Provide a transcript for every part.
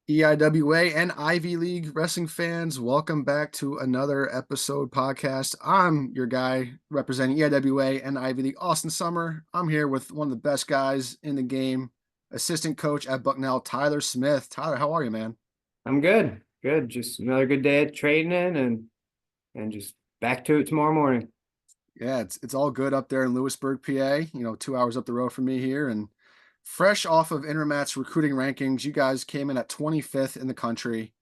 EIWA and Ivy League wrestling fans, welcome back to another episode podcast. I'm your guy representing EIWA and Ivy League, Austin Sommer. I'm here with one of the best guys in the game, assistant coach at Bucknell, Tyler Smith. Tyler, how are you, man? I'm good. Good. Just another good day at training and just back to it tomorrow morning. Yeah, it's all good up there in Lewisburg, PA, 2 hours up the road from me here. And fresh off of Intermat's recruiting rankings, you guys came in at 25th in the country.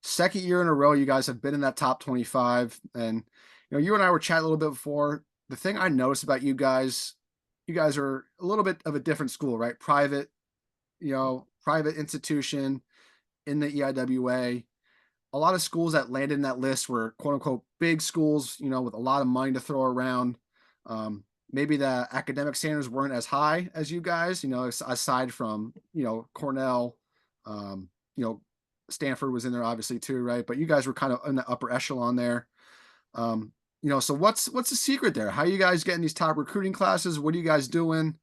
Second year in a row, you guys have been in that top 25. And, you and I were chatting a little bit before. The thing I noticed about you guys are a little bit of a different school, right? Private institution in the EIWA. A lot of schools that landed in that list were quote unquote big schools, with a lot of money to throw around. Maybe the academic standards weren't as high as you guys, aside from, Cornell, um, you know, Stanford was in there obviously too, right? But you guys were kind of in the upper echelon there. So what's the secret there? How are you guys getting these top recruiting classes? What are you guys doing?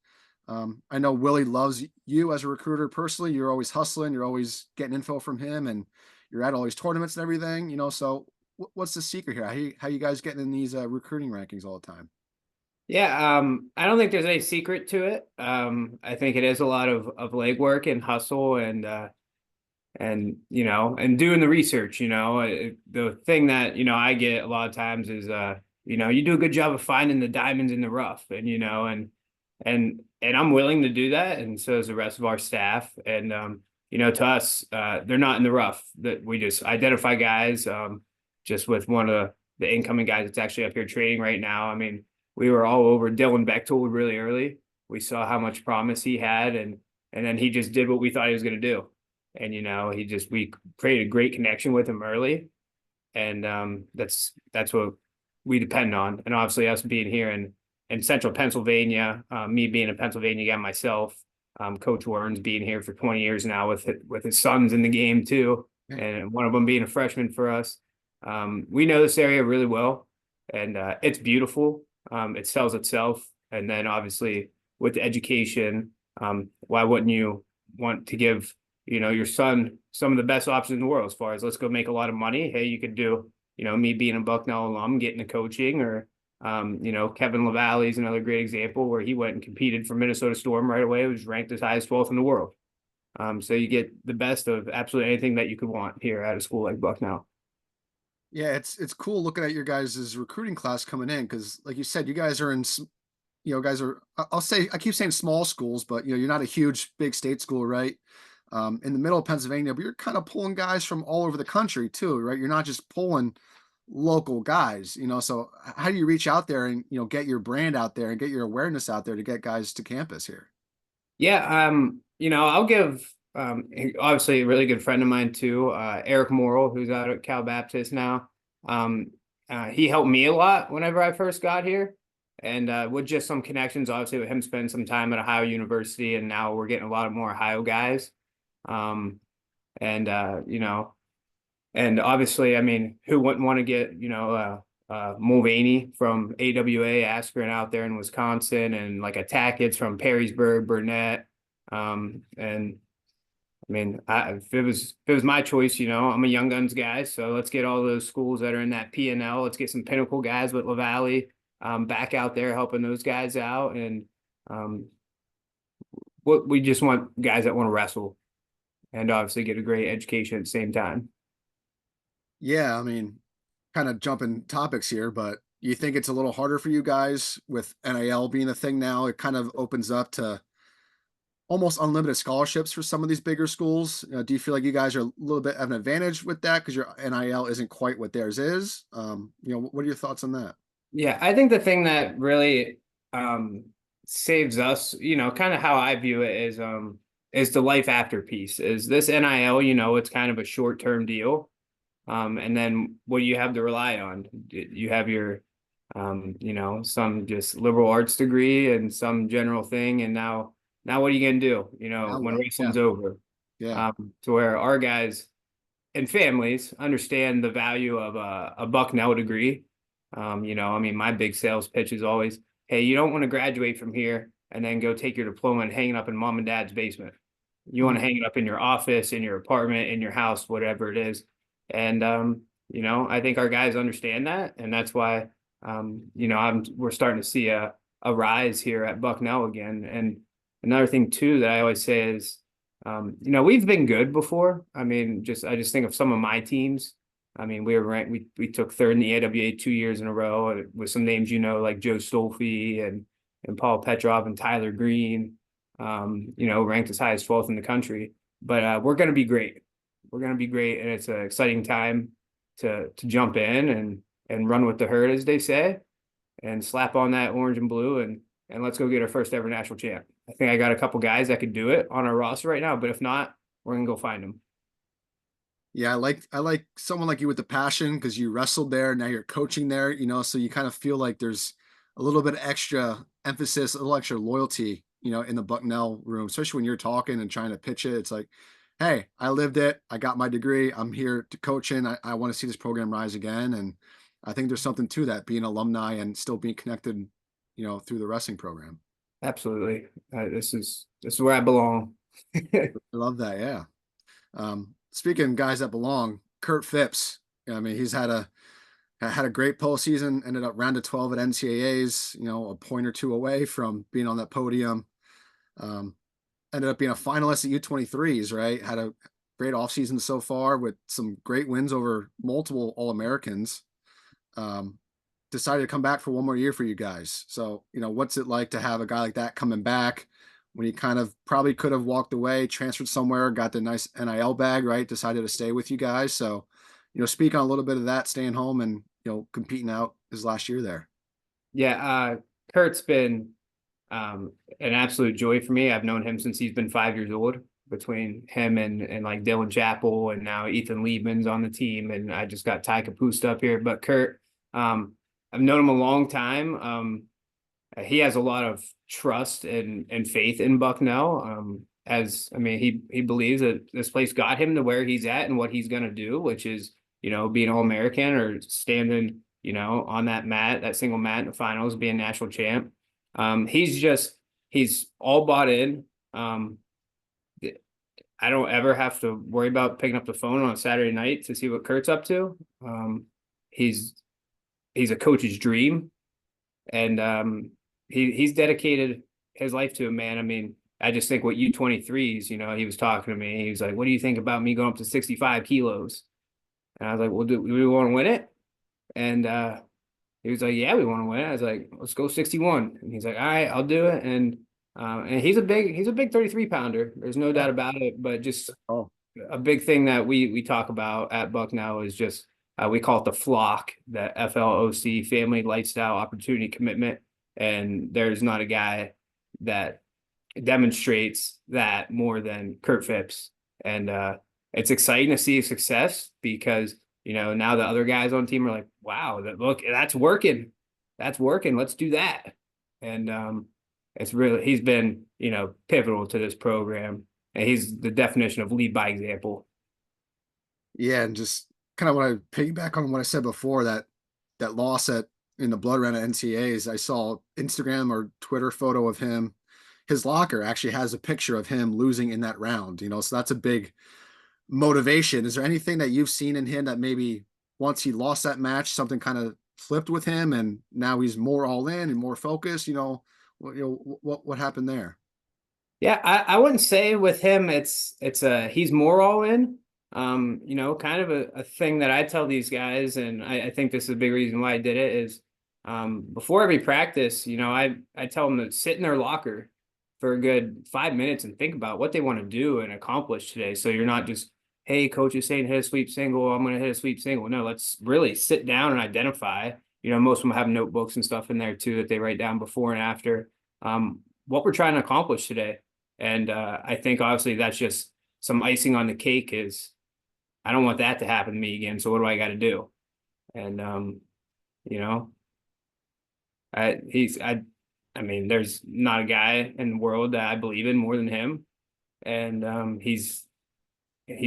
I know Willie loves you as a recruiter personally. You're always hustling. You're always getting info from him, and you're at all these tournaments and everything. So what's the secret here? How you guys getting in these recruiting rankings all the time? Yeah, I don't think there's any secret to it. I think it is a lot of legwork and hustle and doing the research. The thing that I get a lot of times is you do a good job of finding the diamonds in the rough, and I'm willing to do that, and so is the rest of our staff. And to us, they're not in the rough. That we just identify guys. Just with one of the incoming guys that's actually up here training right now. I mean, we were all over Dylan Bechtold really early. We saw how much promise he had, and then he just did what we thought he was going to do. And we created a great connection with him early, and that's what we depend on. And obviously, us being here in Central Pennsylvania, me being a Pennsylvania guy myself, Coach Warren's being here for 20 years now with his sons in the game too, Yeah. and one of them being a freshman for us. We know this area really well, and it's beautiful. It sells itself. And then obviously with the education, why wouldn't you want to give, your son some of the best options in the world as far as let's go make a lot of money. Hey, you could do, me being a Bucknell alum, getting into coaching, or, Kevin LaValle is another great example where he went and competed for Minnesota Storm right away. It was ranked as high as 12th in the world. So you get the best of absolutely anything that you could want here at a school like Bucknell. Yeah, it's cool looking at your guys' recruiting class coming in because, like you said, you guys are guys are. I'll say I keep saying small schools, but you're not a huge big state school, right? In the middle of Pennsylvania, but you're kind of pulling guys from all over the country too, right? You're not just pulling local guys, So how do you reach out there and get your brand out there and get your awareness out there to get guys to campus here? Yeah, I'll give obviously a really good friend of mine too, Eric Morrill, who's out at Cal Baptist now. Um, he helped me a lot whenever I first got here, and with just some connections, obviously with him spending some time at Ohio University, and now we're getting a lot of more Ohio guys. Um, and and obviously, I mean, who wouldn't want to get Mulvaney from AWA Askren out there in Wisconsin, and like a Tackett's from Perrysburg, Burnett. And I mean, if it was my choice, I'm a Young Guns guy, so let's get all those schools that are in that P&L. Let's get some Pinnacle guys with LaValle back out there helping those guys out, and what we just want guys that want to wrestle and obviously get a great education at the same time. Yeah, I mean, kind of jumping topics here, but you think it's a little harder for you guys with NIL being a thing now? It kind of opens up to almost unlimited scholarships for some of these bigger schools. Do you feel like you guys are a little bit of an advantage with that because your NIL isn't quite what theirs is? What are your thoughts on that? Yeah, I think the thing that really saves us, kind of how I view it is the life after piece. Is this NIL, it's kind of a short-term deal. And then what do you have to rely on? You have your some just liberal arts degree and some general thing, and now what are you gonna do, Now when what? Yeah, wrestling's over? yeah, To where our guys and families understand the value of a Bucknell degree. I mean, my big sales pitch is always, hey, you don't want to graduate from here and then go take your diploma and hang it up in mom and dad's basement. You want to hang it up in your office, in your apartment, in your house, whatever it is. And I think our guys understand that, and that's why we're starting to see a rise here at Bucknell again. And another thing too that I always say is, we've been good before. I mean, I just think of some of my teams. I mean, we were ranked. We took third in the AWA 2 years in a row with some names like Joe Stolfi and Paul Petrov and Tyler Green. Ranked as high as 12th in the country. But we're going to be great. We're going to be great, and it's an exciting time to jump in and run with the herd, as they say, and slap on that orange and blue and let's go get our first ever national champ. I think I got a couple guys that could do it on our roster right now, but if not, we're gonna go find them. Yeah, I like someone like you with the passion because you wrestled there, now you're coaching there, so you kind of feel like there's a little bit of extra emphasis, a little extra loyalty, in the Bucknell room, especially when you're talking and trying to pitch it. It's like, hey, I lived it, I got my degree, I'm here to coach in, I want to see this program rise again. And I think there's something to that, being alumni and still being connected, through the wrestling program. Absolutely. This is where I belong. I love that, yeah. Speaking of guys that belong, Kurt Phipps. I mean, he's had a great postseason. Ended up round of 12 at NCAA's. A point or two away from being on that podium. Um, Ended up being a finalist at U23s. Right, had a great offseason so far with some great wins over multiple All Americans. Um, Decided to come back for one more year for you guys. So, what's it like to have a guy like that coming back when he kind of probably could have walked away, transferred somewhere, got the nice NIL bag, right? Decided to stay with you guys. So, speak on a little bit of that, staying home and, competing out his last year there. Yeah, Kurt's been an absolute joy for me. I've known him since he's been 5 years old. Between him and like Dylan Chappell, and now Ethan Liebman's on the team, and I just got Ty Capusta up here. But Kurt, I've known him a long time. He has a lot of trust and faith in Bucknell. As I mean, he believes that this place got him to where he's at and what he's gonna do, which is being All American or standing on that mat, that single mat in the finals, being national champ. He's all bought in. I don't ever have to worry about picking up the phone on a Saturday night to see what Kurt's up to. He's a coach's dream, and he's dedicated his life to it, man. I mean, I just think what U23s, he was talking to me. He was like, "What do you think about me going up to 65 kilos?" And I was like, "Well, do we want to win it?" And he was like, "Yeah, we want to win it." I was like, "Let's go 61." And he's like, "All right, I'll do it." And he's a big 33 pounder. There's no doubt about it. But just Oh, a big thing that we talk about at Bucknell is just we call it the flock, the FLOC, family lifestyle opportunity commitment. And there's not a guy that demonstrates that more than Kurt Phipps. And it's exciting to see success because now the other guys on the team are like, wow, that's working. That's working. Let's do that. And he's been, pivotal to this program. And he's the definition of lead by example. yeah, and just kind of want to piggyback on what I said before, that loss in the blood round at NCAAs. I saw Instagram or Twitter photo of him. His locker actually has a picture of him losing in that round. So that's a big motivation. Is there anything that you've seen in him that maybe once he lost that match, something kind of flipped with him, and now he's more all in and more focused? What happened there? Yeah, I wouldn't say with him he's more all in. Kind of a thing that I tell these guys, and I think this is a big reason why I did it is before every practice, I tell them to sit in their locker for a good 5 minutes and think about what they want to do and accomplish today. So you're not just, hey, coach is saying hit a sweep single, I'm gonna hit a sweep single. No, let's really sit down and identify. Most of them have notebooks and stuff in there too that they write down before and after what we're trying to accomplish today. And I think obviously that's just some icing on the cake is I don't want that to happen to me again. So what do I got to do? And you know, I mean, there's not a guy in the world that I believe in more than him. And he's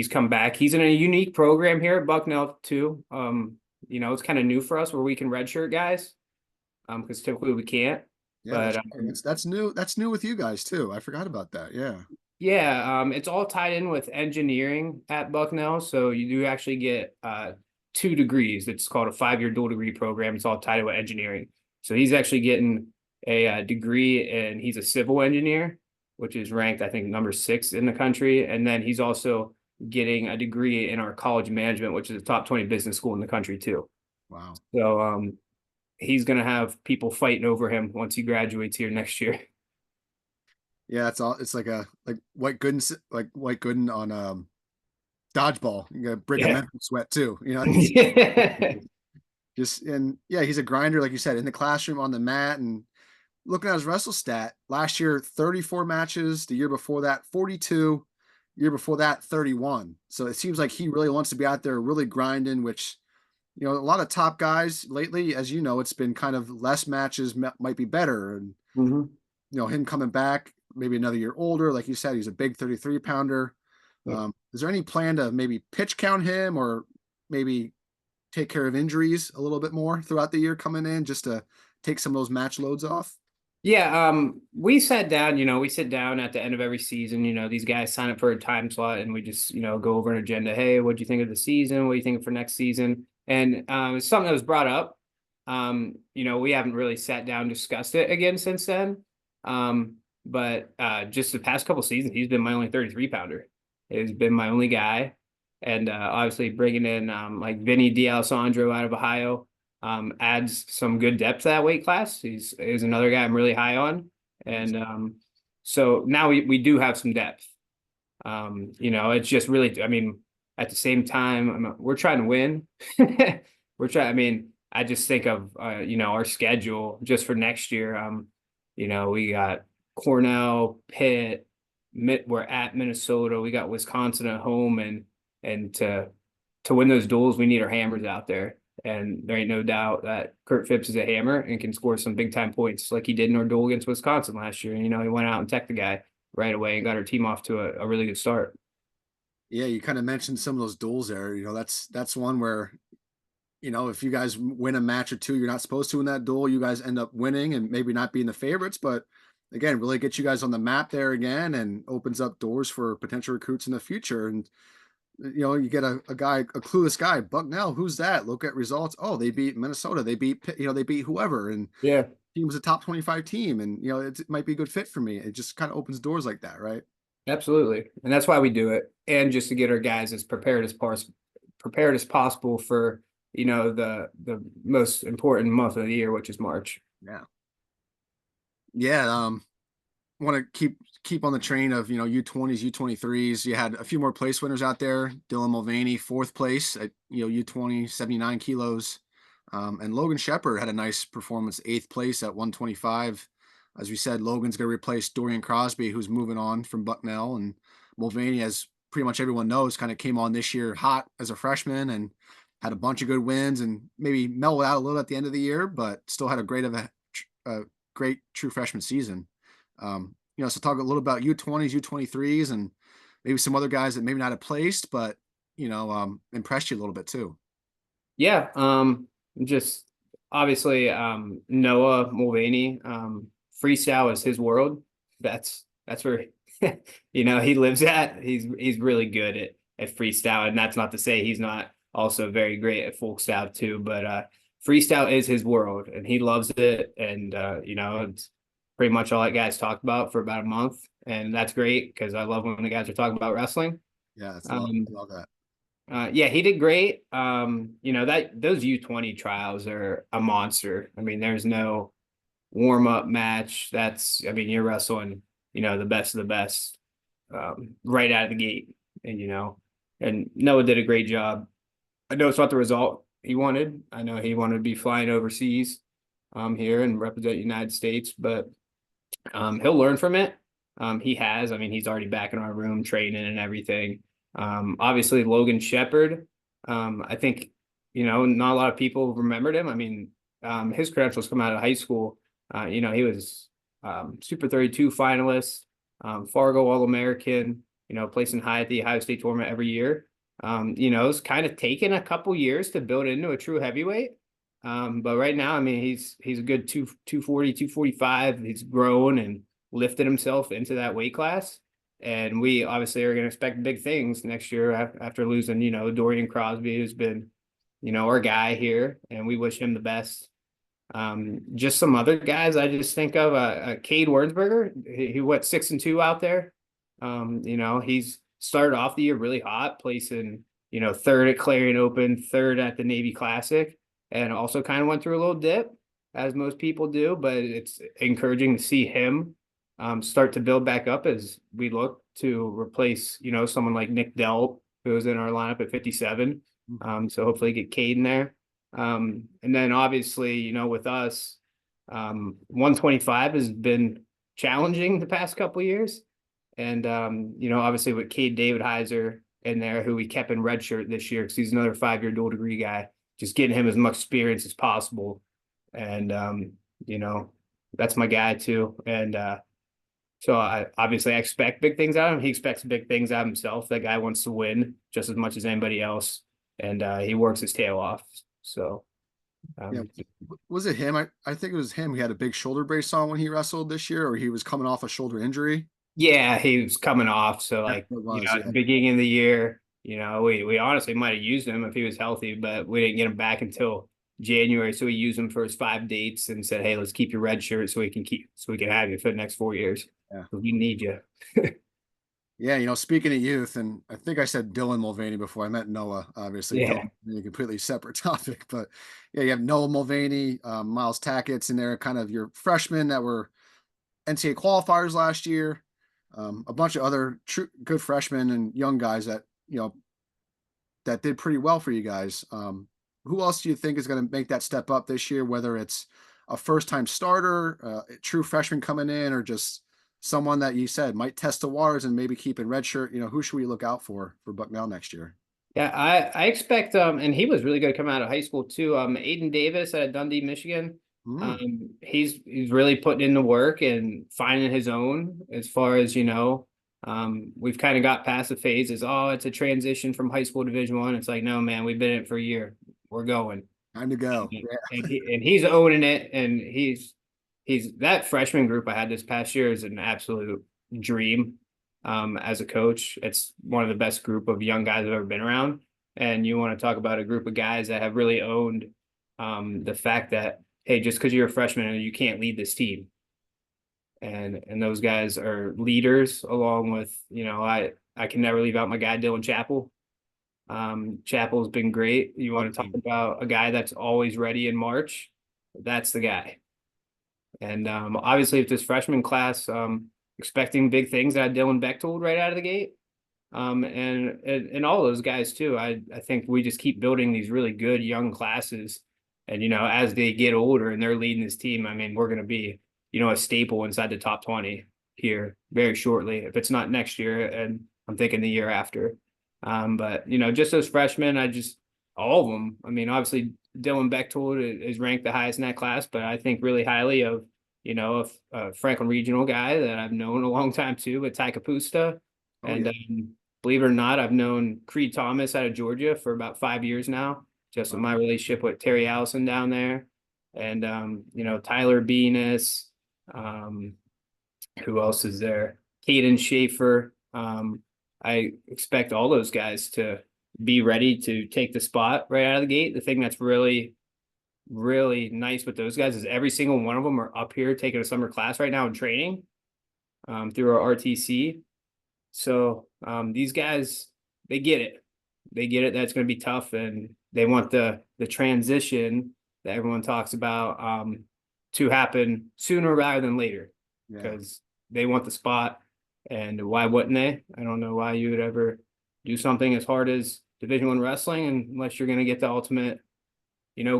come back. He's in a unique program here at Bucknell too. It's kind of new for us where we can redshirt guys, because typically we can't. Yeah, But that's new. That's new with you guys too. I forgot about that. Yeah. Yeah, it's all tied in with engineering at Bucknell. So you do actually get 2 degrees. It's called a 5-year dual degree program. It's all tied in with engineering. So he's actually getting a, degree, and he's a civil engineer, which is ranked, I think, number 6 in the country. And then he's also getting a degree in our college management, which is a top 20 business school in the country too. Wow. So he's gonna have people fighting over him once he graduates here next year. Yeah, it's all it's like White Gooden on dodgeball. You got a brig of Yeah. mental sweat too. It's Yeah. just and yeah, he's a grinder, like you said, in the classroom on the mat. And looking at his wrestle stat, last year 34 matches, the year before that 42, year before that 31. So it seems like he really wants to be out there really grinding, which a lot of top guys lately, as you know, it's been kind of less matches might be better. And Hmm. him coming back, maybe another year older, like you said, he's a big 33 pounder. Is there any plan to maybe pitch count him, or maybe take care of injuries a little bit more throughout the year coming in, just to take some of those match loads off? Yeah, we sat down, we sit down at the end of every season, these guys sign up for a time slot and we just, go over an agenda. Hey, what do you think of the season? What do you think for next season? And it's something that was brought up. We haven't really sat down and discussed it again since then. But just the past couple seasons, he's been my only 33 pounder. He's been my only guy. And obviously bringing in like Vinny D'Alessandro out of Ohio adds some good depth to that weight class. He's another guy I'm really high on. And so now we do have some depth. It's just really, I mean, at the same time, we're trying to win. I mean, I just think of, our schedule just for next year. We got Cornell, Pitt, we're at Minnesota. We got Wisconsin at home, and to win those duels, we need our hammers out there. And there ain't no doubt that Kurt Phipps is a hammer and can score some big time points like he did in our duel against Wisconsin last year. He went out and teched the guy right away and got our team off to a really good start. Yeah, you kind of mentioned some of those duels there. That's one where if you guys win a match or two, you're not supposed to in that duel. You guys end up winning and maybe not being the favorites, but again, really gets you guys on the map there again and opens up doors for potential recruits in the future. And you get a guy, a clueless guy, Bucknell. Who's that? Look at results. Oh, they beat Minnesota. They beat they beat whoever, and Yeah, he was a top 25 team, and it might be a good fit for me. It just kind of opens doors like that, right? absolutely. And that's why we do it. And just to get our guys as prepared as possible for, the most important month of the year, which is March. Yeah, yeah. Want to keep on the train of U20s, U23s. You had a few more place winners out there. Dylan Mulvaney, fourth place at U20, 79 kilos, and Logan Shepard had a nice performance, eighth place at 125. As we said, Logan's going to replace Dorian Crosby, who's moving on from Bucknell, and Mulvaney, as pretty much everyone knows, kind of came on this year hot as a freshman and had a bunch of good wins and maybe mellowed out a little at the end of the year, but still had a great true freshman season. So talk a little about U20s, U23s, and maybe some other guys that maybe not have placed, but impressed you a little bit too. Yeah. Just obviously Noah Mulvaney, freestyle is his world. That's where he lives at. He's really good at freestyle. And that's not to say he's not also very great at folk style too, but freestyle is his world and he loves it. And it's pretty much all that guys talked about for about a month. And that's great because I love when the guys are talking about wrestling. Yeah, it's Um, love that. yeah, he did great. That those U20 trials are a monster. I mean, there's no warm up match. I mean, you're wrestling, the best of the best, right out of the gate. And Noah did a great job. I know it's not the result he wanted. I know he wanted to be flying overseas, here and represent the United States, but he'll learn from it. He has. I mean, he's already back in our room training and everything. Obviously, Logan Shepard. I think not a lot of people remembered him. I mean, his credentials come out of high school. He was Super 32 finalist, Fargo All American. Placing high at the Ohio State tournament every year. It's kind of taken a couple years to build into a true heavyweight. But right now, I mean, he's a good 240, 245. He's grown and lifted himself into that weight class. And we obviously are going to expect big things next year after losing, Dorian Crosby, who's been, our guy here, and we wish him the best. Just some other guys I just think of, Cade Wernsberger. He went 6-2 out there. He's started off the year really hot, placing, third at Clarion Open, third at the Navy Classic, and also kind of went through a little dip, as most people do. But it's encouraging to see him start to build back up as we look to replace, someone like Nick Delt, who was in our lineup at 57. So hopefully get Cade in there. And then obviously, with us, 125 has been challenging the past couple of years. And, obviously with Cade David Heiser in there, who we kept in redshirt this year, because he's another 5-year dual degree guy, just getting him as much experience as possible. And, that's my guy too. And, so I expect big things out of him. He expects big things out of himself. That guy wants to win just as much as anybody else. And he works his tail off. So, Yeah. um, Was it him? I think it was him. He had a big shoulder brace on when he wrestled this year, or he was coming off a shoulder injury. yeah, he was coming off. So, That's like, what it was. at Yeah. the beginning of the year, we honestly might have used him if he was healthy, but we didn't get him back until January. So we used him for his 5 dates and said, "Hey, let's keep your red shirt so we can have you for the next 4 years. Yeah. We need you." Yeah, speaking of youth, and I think I said Dylan Mulvaney before. I meant Noah, obviously. Yeah. Dylan, a completely separate topic. But yeah, you have Noah Mulvaney, Miles Tackett's in there, kind of your freshmen that were NCAA qualifiers last year. A bunch of other good freshmen and young guys that, that did pretty well for you guys. Who else do you think is going to make that step up this year, whether it's a first time starter, a true freshman coming in, or just someone that you said might test the waters and maybe keep in redshirt? Who should we look out for Bucknell next year? Yeah, I expect and he was really good coming out of high school too. Aiden Davis at Dundee, Michigan. Mm. He's really putting in the work and finding his own as far as we've kind of got past the phases. Oh, it's a transition from high school Division 1. It's like, no, man, we've been in it for a year. We're going. Time to go. And, Yeah. and he's owning it, and he's that freshman group I had this past year is an absolute dream. As a coach, it's one of the best group of young guys I've ever been around. And you want to talk about a group of guys that have really owned the fact that, hey, just because you're a freshman, you can't lead this team. And those guys are leaders, along with, I can never leave out my guy Dylan Chappell. Chappell's been great. You want to talk about a guy that's always ready in March? That's the guy. And obviously, with this freshman class, expecting big things out of Dylan Bechtold right out of the gate. And all those guys too. I think we just keep building these really good young classes. And as they get older and they're leading this team, I mean, we're gonna be, a staple inside the top 20 here very shortly. If it's not next year, and I'm thinking the year after. But just those freshmen, all of them. I mean, obviously Dylan Bechtold is ranked the highest in that class, but I think really highly of a Franklin Regional guy that I've known a long time too, with Ty Kapusta. Oh, And yeah. believe it or not, I've known Creed Thomas out of Georgia for about 5 years now, just with my relationship with Terry Allison down there. And, Tyler Venus. Who else is there? Caden Schaefer. I expect all those guys to be ready to take the spot right out of the gate. The thing that's really really nice with those guys is every single one of them are up here taking a summer class right now and training through our RTC. So these guys, they get it. They get it. That's going to be tough, and they want the transition that everyone talks about to happen sooner rather than later, because they want the spot. And why wouldn't they? I don't know why you would ever do something as hard as Division 1 wrestling unless you're going to get the ultimate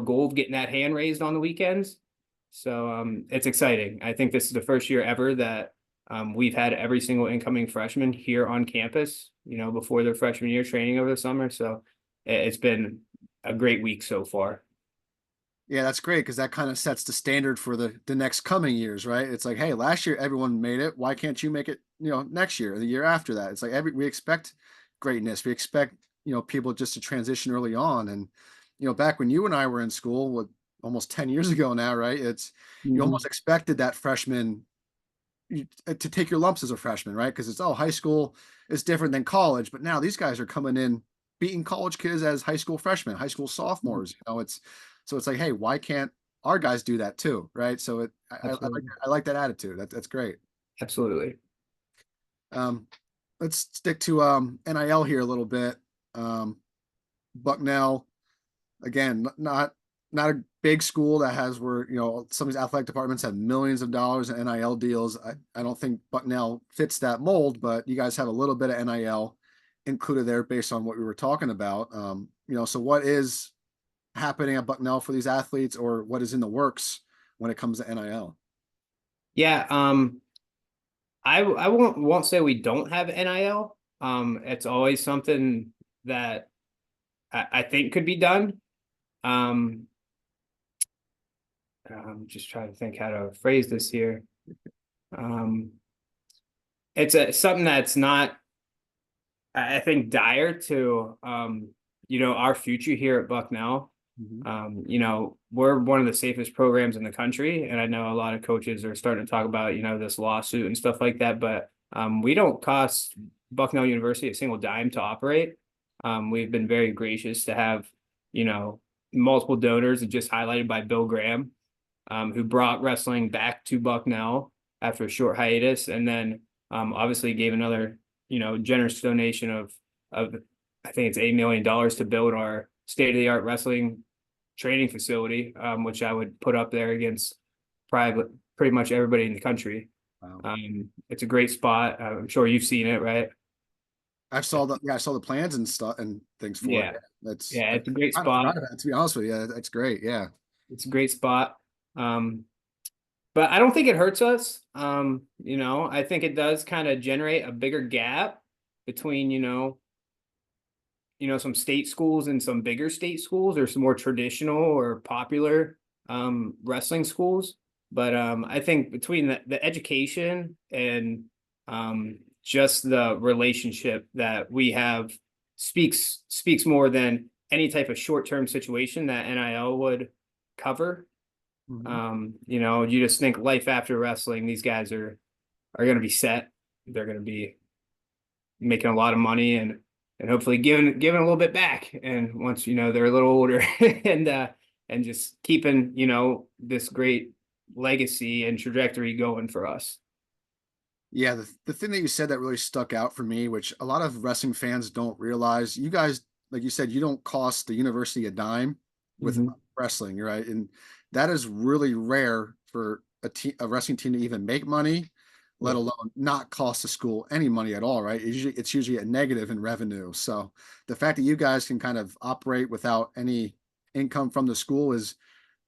gold, getting that hand raised on the weekends. So it's exciting. I think this is the first year ever that we've had every single incoming freshman here on campus, before their freshman year, training over the summer. So it's been a great week so far. Yeah, that's great because that kind of sets the standard for the next coming years, right? It's like, hey, last year everyone made it. Why can't you make it, next year or the year after that? It's like we expect greatness. We expect, people just to transition early on. And, back when you and I were in school, almost 10 years ago now, right? You almost expected that freshman to take your lumps as a freshman, right? Because it's, oh, high school is different than college, but now these guys are coming in beating college kids as high school freshmen, high school sophomores. It's so it's like, hey, why can't our guys do that too, right? So Absolutely. I like that attitude. That's great. Absolutely. Um, let's stick to NIL here a little bit. Um, Bucknell, again, not a big school that has where some of these athletic departments have millions of dollars in NIL deals. I don't think Bucknell fits that mold, but you guys have a little bit of NIL included there based on what we were talking about. So what is happening at Bucknell for these athletes, or what is in the works when it comes to NIL? Yeah. I won't say we don't have NIL. It's always something that I think could be done. Um, I'm just trying to think how to phrase this here. Um, something that's not, I think, dire to our future here at Bucknell. Mhm. We're one of the safest programs in the country, and I know a lot of coaches are starting to talk about, this lawsuit and stuff like that, but we don't cost Bucknell University a single dime to operate. We've been very gracious to have, you know, multiple donors, and just highlighted by Bill Graham, who brought wrestling back to Bucknell after a short hiatus, and then obviously gave another, generous donation of I think it's $8 million to build our state of the art wrestling training facility, which I would put up there against private pretty much everybody in the country. Wow. It's a great spot. I'm sure you've seen it, right? I saw the plans and stuff and things for it. Yeah, Yeah, that's yeah, I it's a great kind of spot. forgot about it, to be honest with you. Yeah, that's great. Yeah. It's a great spot. But I don't think it hurts us. I think it does kind of generate a bigger gap between, some state schools and some bigger state schools, or some more traditional or popular wrestling schools. But I think between the education and just the relationship that we have speaks more than any type of short-term situation that NIL would cover. Mhm. You just think life after wrestling, these guys are going to be set. They're going to be making a lot of money, and hopefully giving a little bit back. And once they're a little older, and just keeping this great legacy and trajectory going for us. Yeah, the thing that you said that really stuck out for me, which a lot of wrestling fans don't realize, you guys, like you said, you don't cost the university a dime with Mm-hmm. wrestling, right? And that is really rare for a wrestling team to even make money, let Yeah. alone not cost the school any money at all, right? It's usually a negative in revenue. So the fact that you guys can kind of operate without any income from the school is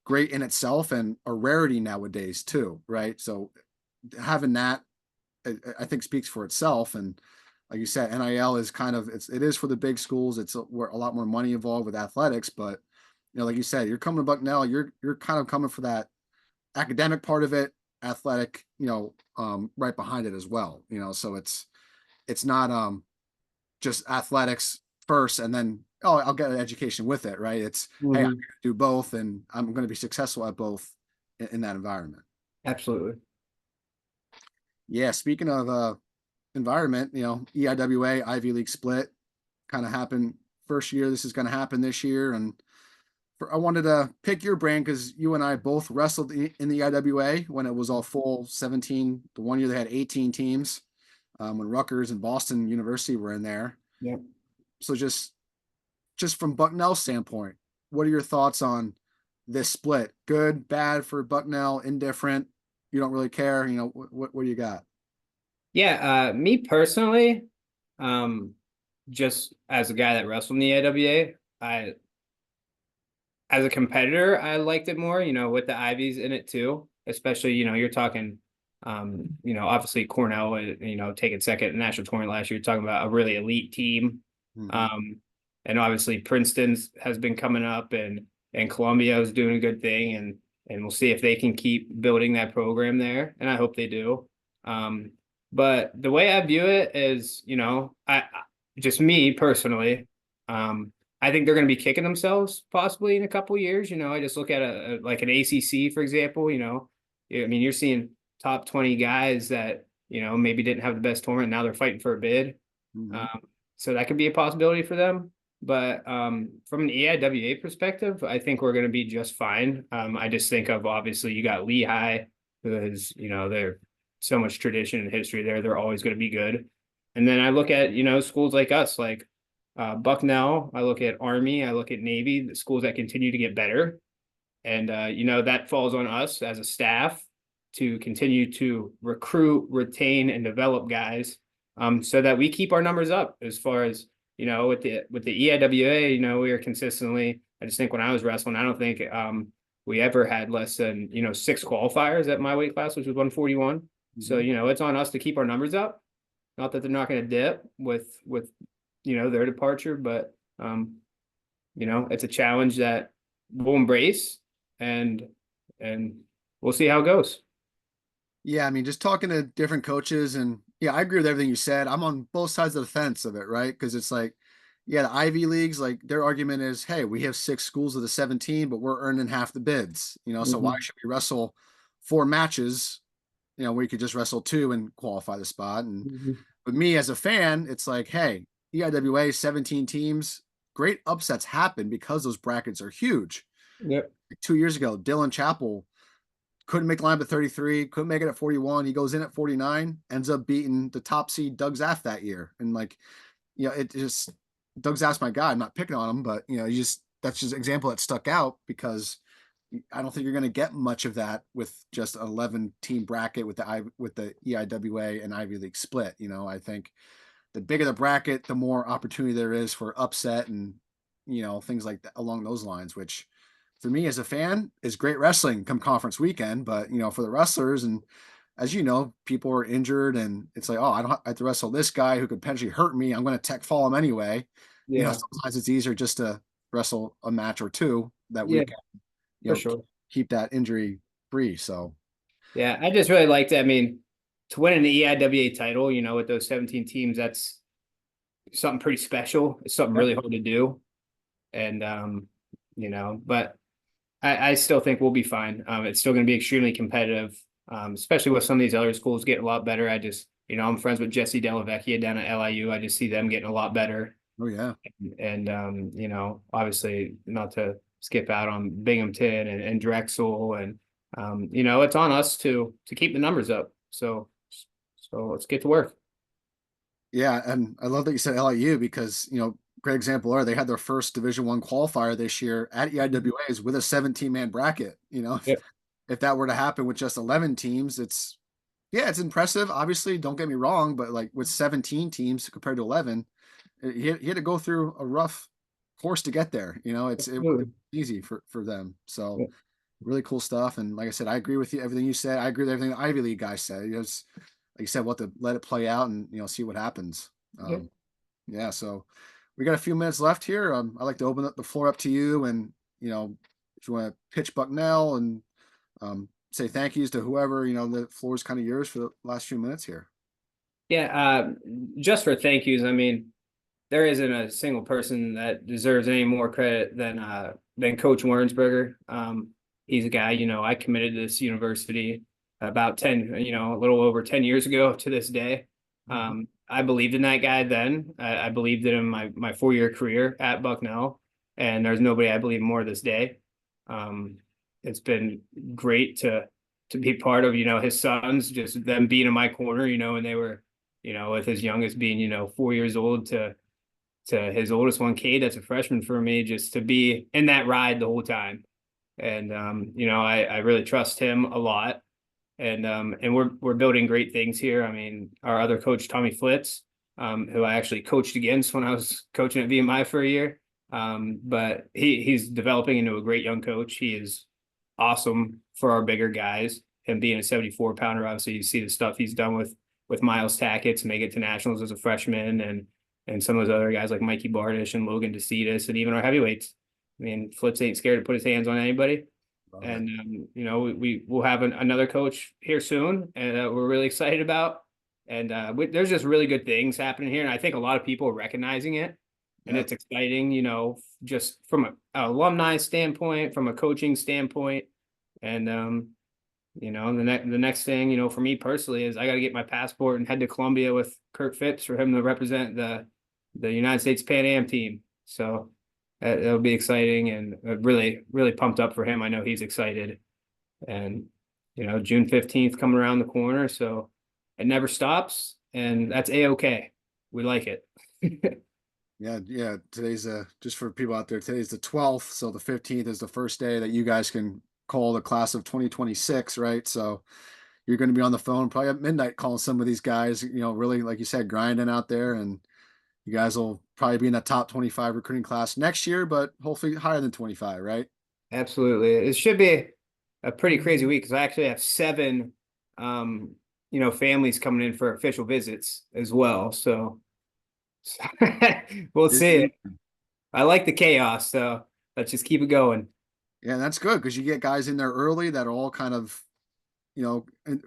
great in itself, and a rarity nowadays too, right? So having that, I think, speaks for itself. And like you said, NIL is kind of, it is for the big schools. It's where a lot more money involved with athletics, but like you said, you're coming to Bucknell, you're kind of coming for that academic part of it, athletic, right behind it as well. So it's not just athletics first and then, oh, I'll get an education with it, right? It's, hey, I'm Mm-hmm. going to do both, and I'm going to be successful at both in that environment. Absolutely. Yeah, speaking of environment, EIWA Ivy League split kind of happened first year. This is going to happen this year, and I wanted to pick your brain because you and I both wrestled in the EIWA when it was all full 17. The one year they had 18 teams, when Rutgers and Boston University were in there. Yeah. So just from Bucknell's standpoint, what are your thoughts on this split? Good, bad for Bucknell, indifferent? You don't really care? What do you got? Yeah. Me personally, um, just as a guy that wrestled in the AWA, as a competitor, I liked it more, with the Ivies in it too. Especially, you're talking, obviously Cornell, taking second in the national tournament last year, you're talking about a really elite team. Hmm. Um, and obviously Princeton's has been coming up, and Columbia is doing a good thing, and we'll see if they can keep building that program there. And I hope they do. Um, but the way I view it is, just me personally, um, I think they're going to be kicking themselves possibly in a couple of years. I just look at like an ACC, for example. I mean, you're seeing top 20 guys that, maybe didn't have the best tournament. Now they're fighting for a bid. Mhm. Um, so that could be a possibility for them. But from an EIWA perspective, I think we're going to be just fine. I just think of obviously you got Lehigh, who is, they're so much tradition and history there. They're always going to be good. And then I look at, schools like us, like Bucknell. I look at Army. I look at Navy, the schools that continue to get better. And, that falls on us as a staff to continue to recruit, retain, and develop guys so that we keep our numbers up as far as, with the EIWA, we are consistently, I just think when I was wrestling, I don't think we ever had less than, 6 qualifiers at my weight class, which was 141. So, Mhm. it's on us to keep our numbers up. Not that they're not going to dip with, their departure, but, it's a challenge that we'll embrace and and we'll see how it goes. Yeah, I mean, just talking to different coaches, and yeah, I agree with everything you said. I'm on both sides of the fence of it, right? Because it's like, yeah, the Ivy Leagues, like their argument is, hey, we have 6 schools of the 17, but we're earning half the bids, so why Mhm. should we wrestle 4 matches, where you could just wrestle two and qualify the spot? And Mhm. but me as a fan, it's like, hey, EIWA 17 teams, great upsets happen because those brackets are huge. Yep. Like 2 years ago, Dylan Chappell couldn't make the line at 33, couldn't make it at 41. He goes in at 49, ends up beating the top seed Doug Zaff that year. And like, it just Doug Zaff's my guy. I'm not picking on him, but that's just an example that stuck out because I don't think you're going to get much of that with just an 11 team bracket with the EIWA and Ivy League split. I think the bigger the bracket, the more opportunity there is for upset and things like that along those lines, which for me as a fan is great wrestling come conference weekend. But for the wrestlers, and as people are injured and it's like, oh, I don't have to wrestle this guy who could potentially hurt me. I'm going to tech fall him anyway. Yeah. Sometimes it's easier just to wrestle a match or two that Yeah, weekend, you for know, sure. keep that injury free. So Yeah, I just really liked it. I mean, to win an EIWA title, with those 17 teams, that's something pretty special. It's something yeah, really hard to do. And but I still think we'll be fine. It's still going to be extremely competitive, especially with some of these other schools getting a lot better. I just, I'm friends with Jesse Delavecchia down at LIU. I just see them getting a lot better. oh yeah. And obviously not to skip out on Binghamton and Drexel, and it's on us to keep the numbers up. So let's get to work. Yeah, and I love that you said LIU because great example are they had their first Division 1 qualifier this year at EIWAs with a 17-man bracket. Yep. If that were to happen with just 11 teams, it's impressive. Obviously, don't get me wrong, but like with 17 teams compared to 11, he had to go through a rough course to get there. It's Absolutely. easy for them. So Yep. really cool stuff. And like I said, I agree with you everything you said. I agree with everything the Ivy League guys said. Like you said, we'll have to let it play out and see what happens. Yep. Yeah, so we got a few minutes left here. I'd like to open up the floor up to you, and if you want to pitch Bucknell and say thank yous to whoever, the floor is kind of yours for the last few minutes here. Yeah. Just for thank yous, I mean, there isn't a single person that deserves any more credit than Coach Wernsberger. He's a guy, I committed to this university about 10, a little over 10 years ago to this day. Mhm. I believed in that guy then. I believed in him my 4 year career at Bucknell, and there's nobody I believe more this day. It's been great to be part of, his sons, just them being in my corner, and they were, with his youngest being, 4 years old to his oldest one, Cade, that's a freshman for me, just to be in that ride the whole time. And I really trust him a lot. And we're building great things here. I mean, our other coach, Tommy Flitz, who I actually coached against when I was coaching at VMI for a year. But he's developing into a great young coach. He is awesome for our bigger guys. Him being a 74 pounder, obviously you see the stuff he's done with Miles Tackett to make it to nationals as a freshman, and some of those other guys like Mikey Bardish and Logan DeCitas and even our heavyweights. I mean, Flips ain't scared to put his hands on anybody. Love it. And we'll have another coach here soon, and we're really excited about. And there's just really good things happening here, and I think a lot of people are recognizing it, and Yeah. it's exciting. Just from an alumni standpoint, from a coaching standpoint, and The next thing, for me personally is I got to get my passport and head to Columbia with Kurt Phipps for him to represent the United States Pan Am team. So it'll be exciting, and really, really pumped up for him. I know he's excited, and June 15th coming around the corner, so it never stops, and that's a-okay. We like it. Yeah, yeah. Today's just for people out there, today's the 12th, so the 15th is the first day that you guys can call the class of 2026, right? So you're going to be on the phone probably at midnight calling some of these guys, really, like you said, grinding out there, and you guys will probably be in that top 25 recruiting class next year, but hopefully higher than 25, right? Absolutely. It should be a pretty crazy week because I actually have seven, families coming in for official visits as well. So we'll see. Busy. I like the chaos, so let's just keep it going. Yeah, that's good because you get guys in there early that are all kind of,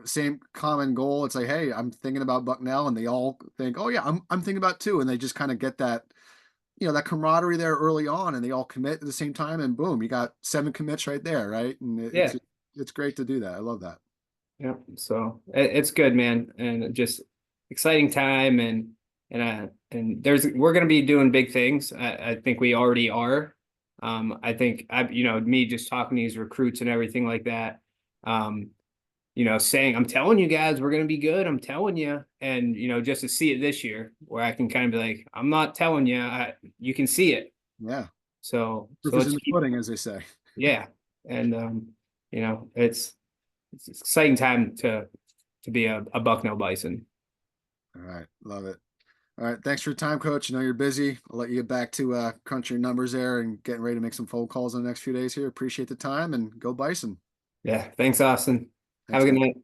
same common goal. It's like, hey, I'm thinking about Bucknell, and they all think, oh yeah, I'm thinking about too, and they just kind of get that, that camaraderie there early on, and they all commit at the same time, and boom, you got 7 commits right there, right? And Yeah. it's great to do that. I love that. Yeah. So it's good, man. And just exciting time, and we're gonna be doing big things. I think we already are. I think me just talking to these recruits and everything like that. Um, saying, I'm telling you guys, we're going to be good. I'm telling you. And, just to see it this year where I can kind of be like, I'm not telling you, you can see it. Yeah, So proof is in let's the keep, pudding, as they say. yeah. And, it's an exciting time to be a Bucknell Bison. All right, love it. All right, thanks for your time, Coach. I know you're busy. I'll let you get back to crunching your numbers there and getting ready to make some phone calls in the next few days here. Appreciate the time, and go Bison. Yeah. Thanks, Austin. Have Thanks, a good man. night.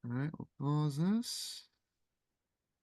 All right, we'll pause this.